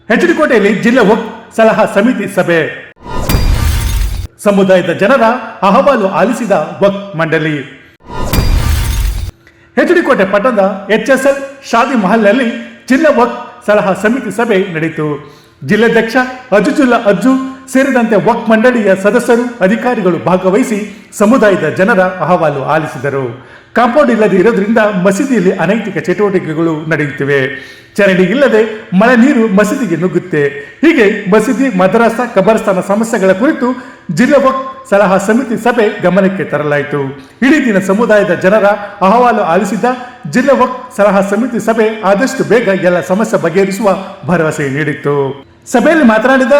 ಹೆಚ್ಡಿಕೋಟೆಯಲ್ಲಿ ಜಿಲ್ಲಾ ವಕ್ಫ್ ಸಲಹಾ ಸಮಿತಿ ಸಭೆ. ಸಮುದಾಯದ ಜನರ ಅಹವಾಲು ಆಲಿಸಿದ ವಕ್ಫ್ ಮಂಡಳಿ. ಹೆಚ್ಡಿಕೋಟೆ ಪಟ್ಟಣದ HSL ಶಾದಿ ಮಹಲ್ನಲ್ಲಿ ಜಿಲ್ಲಾ ವಕ್ಫ್ ಸಲಹಾ ಸಮಿತಿ ಸಭೆ ನಡೆಯಿತು. ಜಿಲ್ಲಾಧ್ಯಕ್ಷ ಅಜುಜುಲ್ಲಾ ಅಜ್ಜು ಸೇರಿದಂತೆ ವಕ್ಫ್ ಮಂಡಳಿಯ ಸದಸ್ಯರು, ಅಧಿಕಾರಿಗಳು ಭಾಗವಹಿಸಿ ಸಮುದಾಯದ ಜನರ ಅಹವಾಲು ಆಲಿಸಿದರು. ಕಾಂಪೌಂಡ್ ಇಲ್ಲದೆ ಇರೋದ್ರಿಂದ ಮಸೀದಿಯಲ್ಲಿ ಅನೈತಿಕ ಚಟುವಟಿಕೆಗಳು ನಡೆಯುತ್ತಿವೆ. ಚರಂಡಿ ಇಲ್ಲದೆ ಮಳೆ ನೀರು ಮಸೀದಿಗೆ ನುಗ್ಗುತ್ತೆ. ಹೀಗೆ ಮಸೀದಿ, ಮದ್ರಾಸ, ಕಬರಸ್ಥಾನ ಸಮಸ್ಯೆಗಳ ಕುರಿತು ಜಿಲ್ಲಾ ವಕ್ಫ್ ಸಲಹಾ ಸಮಿತಿ ಸಭೆ ಗಮನಕ್ಕೆ ತರಲಾಯಿತು. ಇಡೀ ದಿನ ಸಮುದಾಯದ ಜನರ ಅಹವಾಲು ಆಲಿಸಿದ ಜಿಲ್ಲಾ ವಕ್ಫ್ ಸಲಹಾ ಸಮಿತಿ ಸಭೆ ಆದಷ್ಟು ಬೇಗ ಎಲ್ಲ ಸಮಸ್ಯೆ ಬಗೆಹರಿಸುವ ಭರವಸೆ ನೀಡಿತ್ತು. ಸಭೆಯಲ್ಲಿ ಮಾತನಾಡಿದ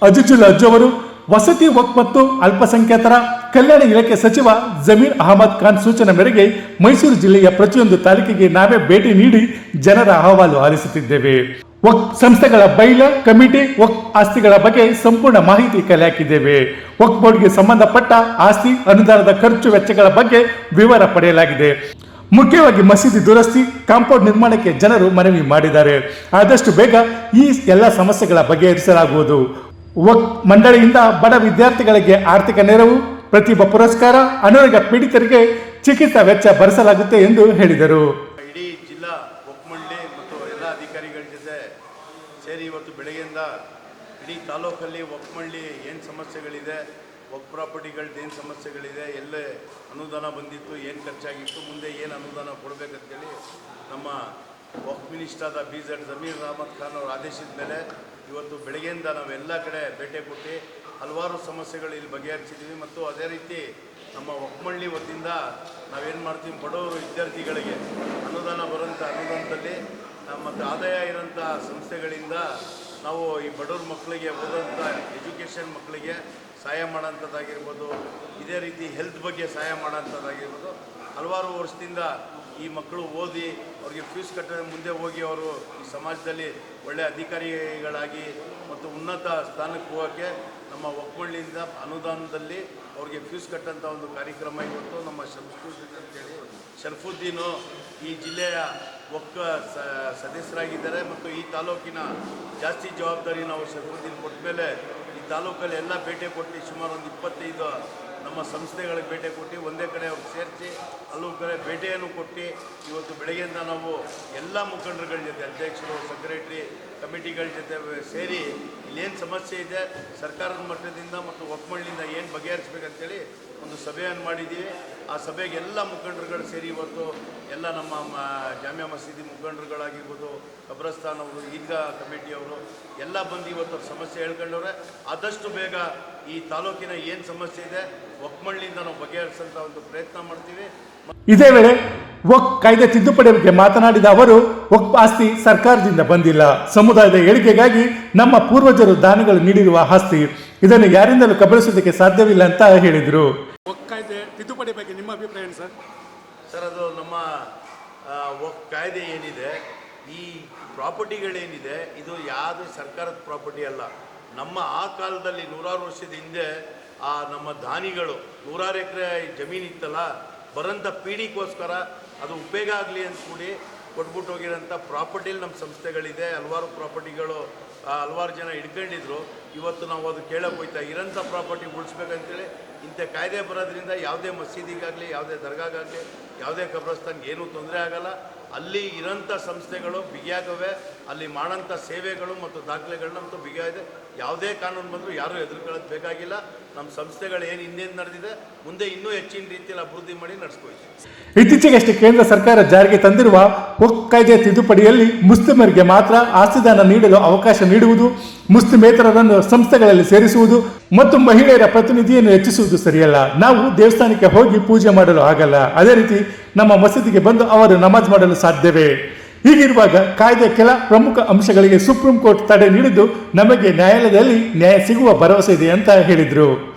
ಅಜುಜುಲ್ಲಾ ಅಜ್ಜು ಅವರು, ವಸತಿ ವಕ್ಫ್ ಮತ್ತು ಅಲ್ಪಸಂಖ್ಯಾತರ ಕಲ್ಯಾಣ ಇಲಾಖೆ ಸಚಿವ ಜಮೀರ್ ಅಹಮದ್ ಖಾನ್ ಸೂಚನೆ ಮೇರೆಗೆ ಮೈಸೂರು ಜಿಲ್ಲೆಯ ಪ್ರತಿಯೊಂದು ತಾಲೂಕಿಗೆ ನಾವೇ ಭೇಟಿ ನೀಡಿ ಜನರ ಅಹವಾಲು ಆಲಿಸುತ್ತಿದ್ದೇವೆ. ವಕ್ಫ್ ಸಂಸ್ಥೆಗಳ ಬೈಲ ಕಮಿಟಿ, ವಕ್ಫ್ ಆಸ್ತಿಗಳ ಬಗ್ಗೆ ಸಂಪೂರ್ಣ ಮಾಹಿತಿ ಕಲೆ ಹಾಕಿದ್ದೇವೆ. ವಕ್ಫ್ ಬೋರ್ಡ್ಗೆ ಸಂಬಂಧಪಟ್ಟ ಆಸ್ತಿ ಅನುದಾನದ ಖರ್ಚು ವೆಚ್ಚಗಳ ಬಗ್ಗೆ ವಿವರ ಪಡೆಯಲಾಗಿದೆ. ಮುಖ್ಯವಾಗಿ ಮಸೀದಿ ದುರಸ್ತಿ, ಕಾಂಪೌಂಡ್ ನಿರ್ಮಾಣಕ್ಕೆ ಜನರು ಮನವಿ ಮಾಡಿದ್ದಾರೆ. ಆದಷ್ಟು ಬೇಗ ಈ ಎಲ್ಲ ಸಮಸ್ಯೆಗಳ ಬಗೆಹರಿಸಲಾಗುವುದು. ವಕ್ಫ್ ಮಂಡಳಿಯಿಂದ ಬಡ ವಿದ್ಯಾರ್ಥಿಗಳಿಗೆ ಆರ್ಥಿಕ ನೆರವು, ಪ್ರತಿಭಾ ಪುರಸ್ಕಾರ, ಅನಾರೋಗ್ಯ ಪೀಡಿತರಿಗೆ ಚಿಕಿತ್ಸಾ ವೆಚ್ಚ ಭರಿಸಲಾಗುತ್ತೆ ಎಂದು ಹೇಳಿದರು. ಇಡೀ ಜಿಲ್ಲಾ ವಕ್ಫ್ ಮಂಡಳಿ ಮತ್ತು ಎಲ್ಲ ಅಧಿಕಾರಿಗಳ ಜೊತೆ ಸೇರಿ ಇವತ್ತು ಬೆಳಗ್ಗೆಯಿಂದ ಇಡೀ ತಾಲೂಕಲ್ಲಿ ವಕ್ಫ್ ಮಂಡಳಿ ಏನು ಸಮಸ್ಯೆಗಳಿದೆ, ವಕ್ಫ್ ಪ್ರಾಪರ್ಟಿಗಳದ್ದು ಏನು ಸಮಸ್ಯೆಗಳಿದೆ, ಎಲ್ಲೇ ಅನುದಾನ ಬಂದಿತ್ತು, ಏನು ಖರ್ಚಾಗಿತ್ತು, ಮುಂದೆ ಏನು ಅನುದಾನ ಕೊಡಬೇಕಂತೇಳಿ ನಮ್ಮ ವಕ್ಫ್ ಮಿನಿಸ್ಟರ್ ಆದ BZ ಜಮೀರ್ ಅಹಮದ್ ಖಾನ್ ಅವರ ಆದೇಶದ ಮೇಲೆ ಇವತ್ತು ಬೆಳಗ್ಗೆಯಿಂದ ನಾವೆಲ್ಲ ಕಡೆ ಭೇಟಿ ಕೊಟ್ಟು ಹಲವಾರು ಸಮಸ್ಯೆಗಳು ಇಲ್ಲಿ ಬಗೆಹರಿಸಿದ್ದೀವಿ. ಮತ್ತು ಅದೇ ರೀತಿ ನಮ್ಮ ವಕ್ಫ್ ಮಂಡಳಿ ವತಿಯಿಂದ ನಾವೇನು ಮಾಡ್ತೀವಿ, ಬಡವರು ವಿದ್ಯಾರ್ಥಿಗಳಿಗೆ ಅನುದಾನ ಬರೋಂಥ ಅನುದಾನದಲ್ಲಿ ಮತ್ತು ಆದಾಯ ಇರೋಂಥ ಸಂಸ್ಥೆಗಳಿಂದ ನಾವು ಈ ಬಡವ್ರ ಮಕ್ಕಳಿಗೆ ಓದೋಂಥ ಎಜುಕೇಷನ್ ಮಕ್ಕಳಿಗೆ ಸಹಾಯ ಮಾಡೋಂಥದ್ದಾಗಿರ್ಬೋದು, ಇದೇ ರೀತಿ ಹೆಲ್ತ್ ಬಗ್ಗೆ ಸಹಾಯ ಮಾಡೋಂಥದ್ದಾಗಿರ್ಬೋದು. ಹಲವಾರು ವರ್ಷದಿಂದ ಈ ಮಕ್ಕಳು ಓದಿ ಅವ್ರಿಗೆ ಫೀಸ್ ಕಟ್ಟದ ಮುಂದೆ ಹೋಗಿ ಅವರು ಈ ಸಮಾಜದಲ್ಲಿ ಒಳ್ಳೆಯ ಅಧಿಕಾರಿಗಳಾಗಿ ಮತ್ತು ಉನ್ನತ ಸ್ಥಾನಕ್ಕೆ ಹೋಗೋಕ್ಕೆ ನಮ್ಮ ವಕ್ಫ್ ಮಂಡಳಿಯಿಂದ ಅನುದಾನದಲ್ಲಿ ಅವ್ರಿಗೆ ಫೀಸ್ ಕಟ್ಟಂಥ ಒಂದು ಕಾರ್ಯಕ್ರಮ ಇವತ್ತು ನಮ್ಮ ಶರಫುದ್ದೀನು ಈ ಜಿಲ್ಲೆಯ ವಕ್ಫ್ ಸದಸ್ಯರಾಗಿದ್ದಾರೆ. ಮತ್ತು ಈ ತಾಲೂಕಿನ ಜಾಸ್ತಿ ಜವಾಬ್ದಾರಿ ನಾವು ಶರಫುದ್ದೀನ್ ಕೊಟ್ಟ ಮೇಲೆ ಈ ತಾಲೂಕಲ್ಲಿ ಎಲ್ಲ ಭೇಟಿ ಕೊಟ್ಟು ಸುಮಾರು ಒಂದು 25 ನಮ್ಮ ಸಂಸ್ಥೆಗಳಿಗೆ ಭೇಟಿ ಕೊಟ್ಟು ಒಂದೇ ಕಡೆ ಅವ್ರಿಗೆ ಸೇರಿಸಿ ಅಲ್ಲೂ ಕಡೆ ಭೇಟಿಯನ್ನು ಕೊಟ್ಟು ಇವತ್ತು ಬೆಳಗ್ಗೆಯಿಂದ ನಾವು ಎಲ್ಲ ಮುಖಂಡರುಗಳ ಜೊತೆ, ಅಧ್ಯಕ್ಷರು, ಸೆಕ್ರೆಟರಿ, ಕಮಿಟಿಗಳ ಜೊತೆ ಸೇರಿ ಇಲ್ಲೇನು ಸಮಸ್ಯೆ ಇದೆ ಸರ್ಕಾರದ ಮಟ್ಟದಿಂದ ಮತ್ತು ವಕ್ಫ್ ಮಂಡಳಿಯಿಂದ ಏನು ಬಗೆಹರಿಸ್ಬೇಕಂತೇಳಿ ಒಂದು ಸಭೆಯನ್ನು ಮಾಡಿದ್ದೀವಿ. ಆ ಸಭೆಗೆ ಎಲ್ಲ ಮುಖಂಡರುಗಳು ಸೇರಿ ಇವತ್ತು ಎಲ್ಲ ನಮ್ಮ ಜಾಮಿಯಾ ಮಸೀದಿ ಮುಖಂಡರುಗಳಾಗಿರ್ಬೋದು, ಕಬ್ರಸ್ತಾನ್ ಅವರು, ಈದ್ಗಾ ಕಮಿಟಿಯವರು ಎಲ್ಲ ಬಂದು ಇವತ್ತು ಸಮಸ್ಯೆ ಹೇಳ್ಕೊಂಡವ್ರೆ. ಆದಷ್ಟು ಬೇಗ ಈ ತಾಲೂಕಿನ ಏನು ಸಮಸ್ಯೆ ಇದೆ ವಕ್ಫ್ ಮಂಡಳಿಯಿಂದ ನಾವು ಬಗೆಹರಿಸೋಂಥ ಒಂದು ಪ್ರಯತ್ನ ಮಾಡ್ತೀವಿ. ಇದೇ ವೇಳೆ ವಕ್ಫ್ ಕಾಯ್ದೆ ತಿದ್ದುಪಡಿ ಬಗ್ಗೆ ಮಾತನಾಡಿದ ಅವರು, ವಕ್ಫ್ ಆಸ್ತಿ ಸರ್ಕಾರದಿಂದ ಬಂದಿಲ್ಲ, ಸಮುದಾಯದ ಏಳಿಗೆಗಾಗಿ ನಮ್ಮ ಪೂರ್ವಜರು ದಾನಗಳು ನೀಡಿರುವ ಆಸ್ತಿ, ಇದನ್ನು ಯಾರಿಂದಲೂ ಕಬಳಿಸೋದಕ್ಕೆ ಸಾಧ್ಯವಿಲ್ಲ ಅಂತ ಹೇಳಿದರು. ವಕ್ಫ್ ಕಾಯ್ದೆ ತಿದ್ದುಪಡಿ ಬಗ್ಗೆ ನಿಮ್ಮ ಅಭಿಪ್ರಾಯ ಏನು ಸರ್? ಸರ್, ಅದು ನಮ್ಮ ವಕ್ಫ್ ಕಾಯ್ದೆ ಏನಿದೆ, ಈ ಪ್ರಾಪರ್ಟಿಗಳೇನಿದೆ ಇದು ಯಾವುದೇ ಸರ್ಕಾರದ ಪ್ರಾಪರ್ಟಿ ಅಲ್ಲ. ನಮ್ಮ ಆ ಕಾಲದಲ್ಲಿ 100 ವರ್ಷದ ಹಿಂದೆ ನಮ್ಮ ದಾನಿಗಳು 100 ಎಕರೆ ಜಮೀನಿತ್ತಲ್ಲ, ಬರೋಂಥ ಪೀಳಿಗೋಸ್ಕರ ಅದು ಉಪಯೋಗ ಆಗಲಿ ಅಂತ ಕೂಡಿ ಕೊಟ್ಬಿಟ್ಟು ಹೋಗಿರೋಂಥ ಪ್ರಾಪರ್ಟಿಲಿ ನಮ್ಮ ಸಂಸ್ಥೆಗಳಿದೆ. ಹಲವಾರು ಪ್ರಾಪರ್ಟಿಗಳು ಹಲವಾರು ಜನ ಹಿಡ್ಕೊಂಡಿದ್ರು. ಇವತ್ತು ನಾವು ಅದು ಕೇಳಕ್ಕೆ ಹೋಯ್ತಾ ಇರೋಂಥ ಪ್ರಾಪರ್ಟಿ ಉಳಿಸ್ಬೇಕಂತೇಳಿ ಇಂಥ ಕಾಯ್ದೆ ಬರೋದ್ರಿಂದ ಯಾವುದೇ ಮಸೀದಿಗಾಗಲಿ, ಯಾವುದೇ ದರ್ಗಾಗಾಗಲಿ, ಯಾವುದೇ ಕಬ್ರಸ್ತಾನ್ಗೆ ಏನೂ ತೊಂದರೆ ಆಗಲ್ಲ. ಅಲ್ಲಿ ಇರೋಂಥ ಸಂಸ್ಥೆಗಳು ಬಿಗಿಯಾಗವೆ, ಅಲ್ಲಿ ಮಾಡೋಂಥ ಸೇವೆಗಳು ಮತ್ತು ದಾಖಲೆಗಳನ್ನ ಮತ್ತು ಬಿಗಿಯಾಗಿದೆ. ಯಾವುದೇ ಕಾನೂನು ಬಂದರೂ ಯಾರೂ ಎದುರುಕೊಳ್ಳೋದು ಬೇಕಾಗಿಲ್ಲ. ನಮ್ಮ ಸಂಸ್ಥೆಗಳು ಏನು ಹಿಂದೇನು ನಡೆದಿದೆ ಮುಂದೆ ಇನ್ನೂ ಹೆಚ್ಚಿನ ರೀತಿಯಲ್ಲಿ ಅಭಿವೃದ್ಧಿ ಮಾಡಿ ನಡೆಸ್ಕೊಳ್ತೀವಿ. ಇತ್ತೀಚೆಗಷ್ಟೇ ಕೇಂದ್ರ ಸರ್ಕಾರ ಜಾರಿಗೆ ತಂದಿರುವ ವಕ್ಫ್ ಕಾಯ್ದೆ ತಿದ್ದುಪಡಿಯಲ್ಲಿ ಮುಸ್ಲಿಮರಿಗೆ ಮಾತ್ರ ಆಸ್ತಿದಾನ ನೀಡಲು ಅವಕಾಶ ನೀಡುವುದು, ಮುಸ್ಲಿಮೇತರರನ್ನು ಸಂಸ್ಥೆಗಳಲ್ಲಿ ಸೇರಿಸುವುದು ಮತ್ತು ಮಹಿಳೆಯರ ಪ್ರತಿನಿಧಿಯನ್ನು ಹೆಚ್ಚಿಸುವುದು ಸರಿಯಲ್ಲ. ನಾವು ದೇವಸ್ಥಾನಕ್ಕೆ ಹೋಗಿ ಪೂಜೆ ಮಾಡಲು ಆಗಲ್ಲ, ಅದೇ ರೀತಿ ನಮ್ಮ ಮಸೀದಿಗೆ ಬಂದು ಅವರು ನಮಾಜ್ ಮಾಡಲು ಸಾಧ್ಯವೇ? ಹೀಗಿರುವಾಗ ಕಾಯ್ದೆ ಕೆಲ ಪ್ರಮುಖ ಅಂಶಗಳಿಗೆ ಸುಪ್ರೀಂ ಕೋರ್ಟ್ ತಡೆ ನೀಡಿದ್ದು ನಮಗೆ ನ್ಯಾಯಾಲಯದಲ್ಲಿ ನ್ಯಾಯ ಸಿಗುವ ಭರವಸೆ ಇದೆ ಅಂತ ಹೇಳಿದರು.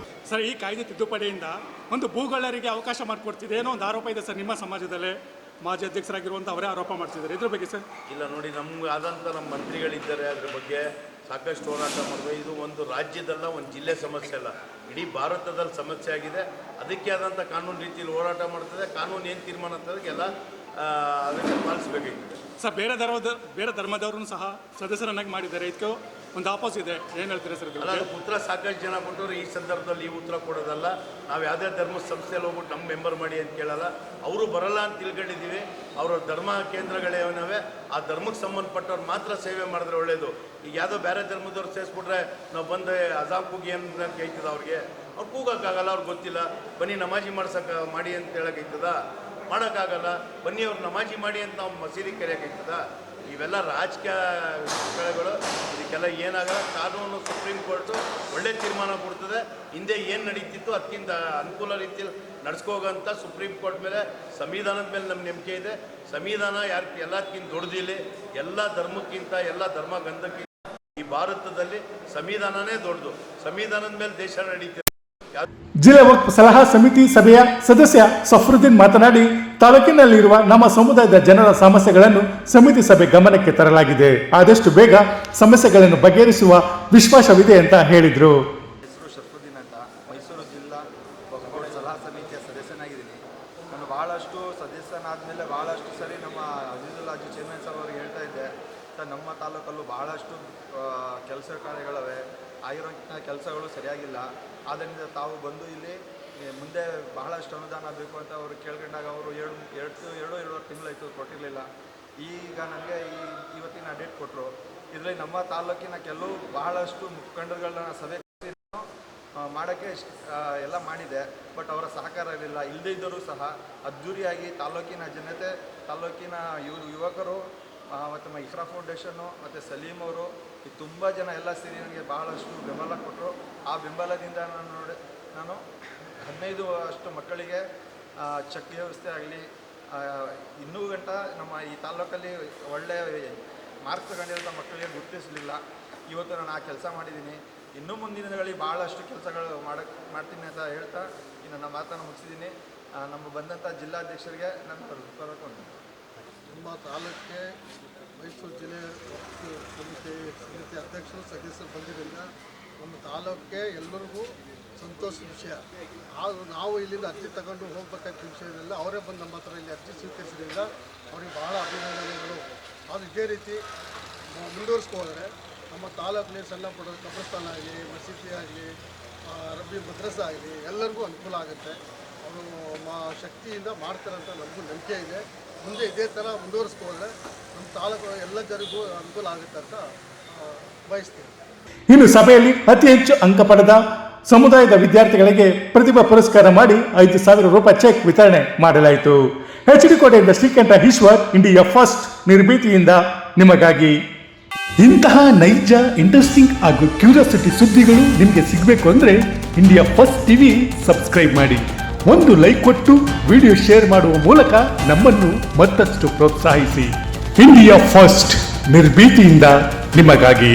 ಸರ್, ಈ ಕಾಯ್ದೆ ತಿದ್ದುಪಡಿಯಿಂದ ಒಂದು ಭೂಗಳ್ಳರಿಗೆ ಅವಕಾಶ ಮಾಡಿಕೊಡ್ತಿದೆ ಏನೋ ಒಂದು ಆರೋಪ ಇದೆ ಸರ್ ನಿಮ್ಮ ಸಮಾಜದಲ್ಲೇ. ಮಾಜಿ ಅಧ್ಯಕ್ಷರಾಗಿರುವಂಥ ಅವರೇ ಆರೋಪ ಮಾಡ್ತಿದ್ದಾರೆ, ಇದ್ರ ಬಗ್ಗೆ ಸರ್? ಇಲ್ಲ ನೋಡಿ, ನಮ್ಗೆ ಆದಂಥ ನಮ್ಮ ಮಂತ್ರಿಗಳಿದ್ದಾರೆ, ಅದ್ರ ಬಗ್ಗೆ ಸಾಕಷ್ಟು ಹೋರಾಟ ಮಾಡಿದೆ. ಇದು ಒಂದು ರಾಜ್ಯದಲ್ಲ, ಒಂದು ಜಿಲ್ಲೆ ಸಮಸ್ಯೆ ಅಲ್ಲ, ಇಡೀ ಭಾರತದಲ್ಲಿ ಸಮಸ್ಯೆ ಆಗಿದೆ. ಅದಕ್ಕೆ ಆದಂಥ ಕಾನೂನು ರೀತಿಯಲ್ಲಿ ಹೋರಾಟ ಮಾಡ್ತದೆ. ಕಾನೂನು ಏನು ತೀರ್ಮಾನ ಅಂತಂದ್ರೆ ಎಲ್ಲ ಅದನ್ನು ಪಾಲಿಸಬೇಕಾಗ್ತದೆ. ಸರ್ ಬೇರೆ ಧರ್ಮದವ್ರನ್ನು ಸಹ ಸದಸ್ಯರನ್ನಾಗಿ ಮಾಡಿದ್ದಾರೆ. ಇದಕ್ಕೆ ಒಂದು ಆಪೋಸ್ ಇದೆ, ಏನು ಹೇಳ್ತೀರಾ ಸರ್? ಅಲ್ಲ, ಅದಕ್ಕೆ ಉತ್ತರ ಸಾಕಷ್ಟು ಜನ ಕೊಟ್ಟರು. ಈ ಸಂದರ್ಭದಲ್ಲಿ ಈ ಉತ್ತರ ಕೊಡೋದಲ್ಲ. ನಾವು ಯಾವುದೇ ಧರ್ಮದ ಸಂಸ್ಥೆಯಲ್ಲಿ ಹೋಗ್ಬಿಟ್ಟು ನಮ್ಮ ಮೆಂಬರ್ ಮಾಡಿ ಅಂತ ಕೇಳಲ್ಲ. ಅವರು ಬರಲ್ಲ ಅಂತ ತಿಳ್ಕೊಂಡಿದ್ದೀವಿ. ಅವರ ಧರ್ಮ ಕೇಂದ್ರಗಳೇನವೆ ಆ ಧರ್ಮಕ್ಕೆ ಸಂಬಂಧಪಟ್ಟವ್ರು ಮಾತ್ರ ಸೇವೆ ಮಾಡಿದ್ರೆ ಒಳ್ಳೆಯದು. ಈಗ ಯಾವುದೋ ಬೇರೆ ಧರ್ಮದವ್ರು ಸೇರಿಸ್ಬಿಟ್ರೆ ನಾವು ಬಂದು ಅಜಾಮ್ ಕೂಗಿ ಅಂತ ಕೇಳ್ತದ ಅವ್ರಿಗೆ. ಅವ್ರು ಕೂಗೋಕ್ಕಾಗಲ್ಲ, ಅವ್ರಿಗೆ ಗೊತ್ತಿಲ್ಲ. ಬನ್ನಿ ನಮಾಜಿ ಮಾಡಿ ಅಂತ ಹೇಳೋಕ್ಕೈತದ? ಮಾಡೋಕ್ಕಾಗಲ್ಲ. ಬನ್ನಿ ಅವ್ರು ನಮಾಜಿ ಮಾಡಿ ಅಂತ ನಾವು ಮಸೀದಿ ಕರೆಯೋಕ್ಕೈತದ? ಇವೆಲ್ಲ ರಾಜಕೀಯ ವಿಷಯಗಳು. ಇದಕ್ಕೆಲ್ಲ ಏನಾಗಲ್ಲ. ಕಾನೂನು ಸುಪ್ರೀಂ ಕೋರ್ಟು ಒಳ್ಳೆ ತೀರ್ಮಾನ ಕೊಡ್ತದೆ. ಹಿಂದೆ ಏನು ನಡೀತಿತ್ತು ಅದಕ್ಕಿಂತ ಅನುಕೂಲ ರೀತಿಯಲ್ಲಿ ನಡೆಸ್ಕೋಗಂತ ಸುಪ್ರೀಂ ಕೋರ್ಟ್ ಮೇಲೆ, ಸಂವಿಧಾನದ ಮೇಲೆ ನಮ್ಮ ನಂಬಿಕೆ ಇದೆ. ಸಂವಿಧಾನ ಎಲ್ಲದಕ್ಕಿಂತ ದೊಡ್ಡದಿಲ್ಲ. ಎಲ್ಲ ಧರ್ಮಕ್ಕಿಂತ, ಎಲ್ಲ ಧರ್ಮ ಗಂಧಕ್ಕಿಂತ ಈ ಭಾರತದಲ್ಲಿ ಸಂವಿಧಾನನೇ ದೊಡ್ಡದು. ಸಂವಿಧಾನದ ಮೇಲೆ ದೇಶ ನಡೀತಿದೆ. ಜಿಲ್ಲಾ ವಕ್ಫ್ ಸಲಹಾ ಸಮಿತಿ ಸಭೆಯ ಸದಸ್ಯ ಸಫರುದ್ದೀನ್ ಮಾತನಾಡಿ, ತಾಲೂಕಿನಲ್ಲಿರುವ ನಮ್ಮ ಸಮುದಾಯದ ಜನರ ಸಮಸ್ಯೆಗಳನ್ನು ಸಮಿತಿ ಸಭೆ ಗಮನಕ್ಕೆ ತರಲಾಗಿದೆ. ಆದಷ್ಟು ಬೇಗ ಸಮಸ್ಯೆಗಳನ್ನು ಬಗೆಹರಿಸುವ ವಿಶ್ವಾಸವಿದೆ ಅಂತ ಹೇಳಿದರು. ಹೆಸರು ಸಫರುದ್ದೀನ್ ಅಂತ, ಮೈಸೂರು ಜಿಲ್ಲಾ ವಕ್ಫ್ ಬೋರ್ಡ್ ಸಲಹಾ ಸಮಿತಿಯ ಸದಸ್ಯನಾಗಿದ್ದೀನಿ. ನಾನು ಭಾಳಷ್ಟು ಸದಸ್ಯನಾದಮೇಲೆ ಭಾಳಷ್ಟು ಸರಿ ನಮ್ಮ ಅಜೀಜುಲ್ಲಾ ಅಜ್ಜಿ ಚೇರ್ಮನ್ ಸರ್ ಅವ್ರಿಗೆ ಹೇಳ್ತಾ ಇದ್ದೆ, ಸರ್ ನಮ್ಮ ತಾಲೂಕಲ್ಲೂ ಭಾಳಷ್ಟು ಕೆಲಸ ಕಾರ್ಯಗಳವೆ, ಆಗಿರೋಂಥ ಕೆಲಸಗಳು ಸರಿಯಾಗಿಲ್ಲ. ಆದ್ದರಿಂದ ತಾವು ಬಂದು ಇಲ್ಲಿ ಮುಂದೆ ಬಹಳಷ್ಟು ಅನುದಾನ ಬೇಕು ಅಂತ ಅವರು ಕೇಳ್ಕೊಂಡಾಗ ಅವರು ಎರಡೂವರೆ ತಿಂಗಳಾಯಿತು ಕೊಟ್ಟಿರಲಿಲ್ಲ. ಈಗ ನನಗೆ ಇವತ್ತಿನ ಡೇಟ್ ಕೊಟ್ಟರು. ಇದರಲ್ಲಿ ನಮ್ಮ ತಾಲೂಕಿನ ಕೆಲವು ಬಹಳಷ್ಟು ಮುಖಂಡರುಗಳನ್ನ ಸಭೆ ಮಾಡೋಕ್ಕೆ ಎಲ್ಲ ಮಾಡಿದೆ. ಬಟ್ ಅವರ ಸಹಕಾರ ಇರಲಿಲ್ಲ. ಇಲ್ಲದೇ ಇದ್ದರೂ ಸಹ ಅದ್ದೂರಿಯಾಗಿ ತಾಲೂಕಿನ ಜನತೆ, ತಾಲೂಕಿನ ಯುವಕರು ಮತ್ತು ಇಕ್ರಾ ಫೌಂಡೇಶನ್ನು ಮತ್ತು ಸಲೀಮ್ ಅವರು ತುಂಬ ಜನ ಎಲ್ಲ ಸೇರಿ ನನಗೆ ಭಾಳಷ್ಟು ಬೆಂಬಲ ಕೊಟ್ಟರು. ಆ ಬೆಂಬಲದಿಂದ ನಾನು 15 ಅಷ್ಟು ಮಕ್ಕಳಿಗೆ ಚಕ್ ವ್ಯವಸ್ಥೆ ಆಗಲಿ, ಇನ್ನೂ ಗಂಟ ನಮ್ಮ ಈ ತಾಲೂಕಲ್ಲಿ ಒಳ್ಳೆಯ ಮಾರ್ಕ್ಸ್ ತಗೊಂಡಿರೋ ಮಕ್ಕಳಿಗೆ ಗುರುತಿಸಲಿಲ್ಲ. ಇವತ್ತು ನಾನು ಆ ಕೆಲಸ ಮಾಡಿದ್ದೀನಿ. ಇನ್ನೂ ಮುಂದಿನ ದಿನಗಳಲ್ಲಿ ಭಾಳಷ್ಟು ಕೆಲಸಗಳು ಮಾಡ್ತೀನಿ ಅಂತ ಹೇಳ್ತಾ ನನ್ನ ಮಾತನ್ನು ಮುಗಿಸಿದ್ದೀನಿ. ನಮ್ಮ ಬಂದಂಥ ಜಿಲ್ಲಾಧ್ಯಕ್ಷರಿಗೆ ನಾನು ಬರಬೇಕು. ನಮ್ಮ ತಾಲೂಕಿಗೆ ಮೈಸೂರು ಜಿಲ್ಲೆ ಸಮಿತಿ ಅಧ್ಯಕ್ಷರು ಸದಸ್ಯರು ಬಂದಿದ್ದರಿಂದ ನಮ್ಮ ತಾಲೂಕಿಗೆ ಎಲ್ಲರಿಗೂ ಸಂತೋಷ ವಿಷಯ. ನಾವು ಇಲ್ಲಿಂದ ಅರ್ಜಿ ತಗೊಂಡು ಹೋಗ್ಬೇಕಾದ ವಿಷಯದಲ್ಲಿ ಅವರೇ ಬಂದು ನಮ್ಮ ಹತ್ರ ಇಲ್ಲಿ ಅರ್ಜಿ ಸ್ವೀಕರಿಸಿದ್ರಿಂದ ಅವರಿಗೆ ಭಾಳ ಅಭಿನಂದನೆಗಳು. ಅದು ಇದೇ ರೀತಿ ಮುಂದುವರಿಸ್ಕೋದ್ರೆ ನಮ್ಮ ತಾಲೂಕಿನ ಸಣ್ಣ ಪುಟ್ಟ ಕಬ್ರಸ್ತಾನ ಆಗಲಿ, ಮಸೀದಿ ಆಗಲಿ, ರಬ್ಬಿ ಮದ್ರಸಾ ಆಗಲಿ ಎಲ್ಲರಿಗೂ ಅನುಕೂಲ ಆಗುತ್ತೆ. ಅವರು ಶಕ್ತಿಯಿಂದ ಮಾಡ್ತಾರಂತ ನಮಗೂ ನಂಬಿಕೆ ಇದೆ. ಮುಂದೆ ಇದೇ ಥರ ಮುಂದುವರಿಸ್ಕೋದ್ರೆ ನಮ್ಮ ತಾಲೂಕು ಎಲ್ಲ ಜನರಿಗೂ ಅನುಕೂಲ ಆಗುತ್ತೆ ಅಂತ ಬಯಸ್ತೀನಿ. ಇನ್ನು ಸಭೆಯಲ್ಲಿ ಅತಿ ಹೆಚ್ಚು ಅಂಕ ಪಡೆದ ಸಮುದಾಯದ ವಿದ್ಯಾರ್ಥಿಗಳಿಗೆ ಪ್ರತಿಭಾ ಪುರಸ್ಕಾರ ಮಾಡಿ 5,000 ರೂಪಾಯಿ ಚೆಕ್ ವಿತರಣೆ ಮಾಡಲಾಯಿತು. HD ಕೋಟೆಯಿಂದ ಶ್ರೀಕಂಠ ಈಶ್ವರ್, ಇಂಡಿಯಾ ಫಸ್ಟ್ ನಿರ್ಭೀತಿಯಿಂದ ನಿಮಗಾಗಿ. ಇಂತಹ ನೈಜ, ಇಂಟ್ರೆಸ್ಟಿಂಗ್ ಹಾಗೂ ಕ್ಯೂರಿಯಾಸಿಟಿ ಸುದ್ದಿಗಳು ನಿಮಗೆ ಸಿಗಬೇಕು ಅಂದರೆ ಇಂಡಿಯಾ ಫಸ್ಟ್ ಟಿವಿ ಸಬ್ಸ್ಕ್ರೈಬ್ ಮಾಡಿ. ಒಂದು ಲೈಕ್ ಕೊಟ್ಟು ವಿಡಿಯೋ ಶೇರ್ ಮಾಡುವ ಮೂಲಕ ನಮ್ಮನ್ನು ಮತ್ತಷ್ಟು ಪ್ರೋತ್ಸಾಹಿಸಿ. ಇಂಡಿಯಾ ಫಸ್ಟ್ ನಿರ್ಭೀತಿಯಿಂದ ನಿಮಗಾಗಿ.